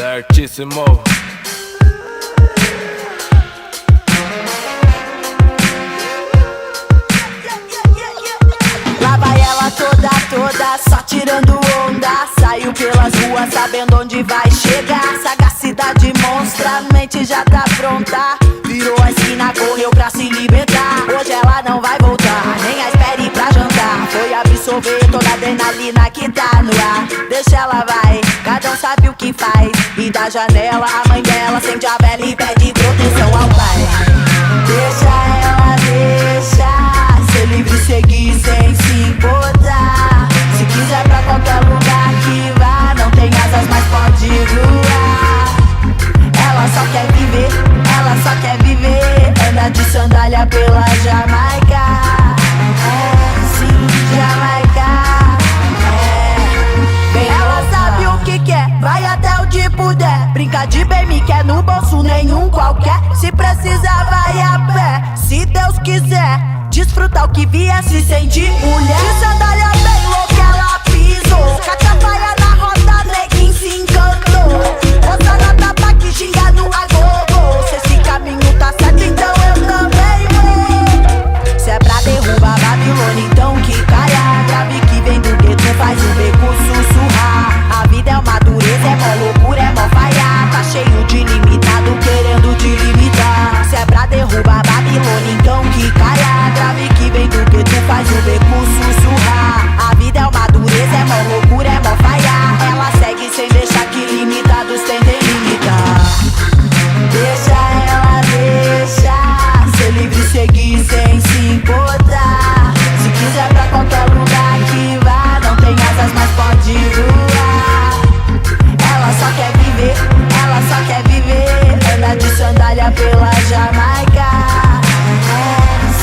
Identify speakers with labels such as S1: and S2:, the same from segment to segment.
S1: Certíssimo.
S2: Lá vai ela toda, só tirando onda. Saiu pelas ruas sabendo onde vai chegar. Sagacidade monstra, mente já tá pronta. Virou a esquina, correu pra se libertar. Hoje ela não vai voltar, nem a espere pra jantar. Foi absorver toda a adrenalina que tá no ar. Deixa ela vai, cada um sabe o que faz. E da janela a mãe dela acende a vela e pede proteção ao pai. Deixa ela, deixa ser livre, seguir sem se importar. Se quiser pra qualquer lugar que vá, não tem asas, mas pode voar. Ela só quer viver, ela só quer viver. Anda de sandália pela Jamaica. É, sim, Jamaica. É, ela sabe o que quer, vai até onde puder. Brinca de bem, me quer no bolso, nenhum qualquer. Se precisar, vai a pé, se Deus quiser. Desfrutar o que vier, se sentir mulher. De sandália bem louca, ela pisou. Cacafaia na roda, neguinho se encantou. Roça na tapa que xinga no agogo. Se esse caminho tá certo, então eu também vou. Se é pra derrubar Babilônia, então que caia. Grave que vem do gueto, faz o beco sussurrar. A vida é uma dureza, é mó loucura, é mó falha. Tá cheio de limitado, querendo te limitar. Se é pra derrubar Babilônia, então que caia. Grave que vem do gueto, faz o beco sussurrar. A vida é uma dureza, é mó loucura, é mó falha. Ela segue sem deixar que limitados tentem limitar. Deixa ela, deixa ser livre, seguir sem se importar. Se quiser pra qualquer lugar que vá, não tem asas, mas pode voar. Ela só quer viver, ela só quer viver. Anda de sandália pela Jamaica. É,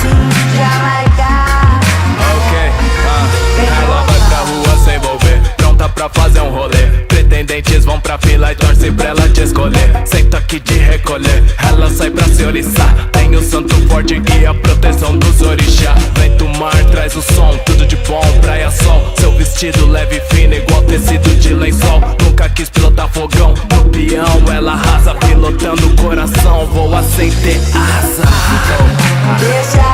S2: sim, Jamaica.
S1: Ok, ela vai pra rua sem envolver, pronta pra fazer um rolê. Pretendentes vão pra fila e torce pra ela te escolher. Senta aqui de recolher, ela sai pra se oriçar. Tem o santo forte que é a proteção dos orixá. Vento, mar, traz o som, tudo de bom, praia, sol. Seu vestido leve e fino, igual tecido de lençol. Nunca quis pilotar fogão, no peão ela arrasa. Pilotando o coração, voa sem ter asa.
S2: Deixa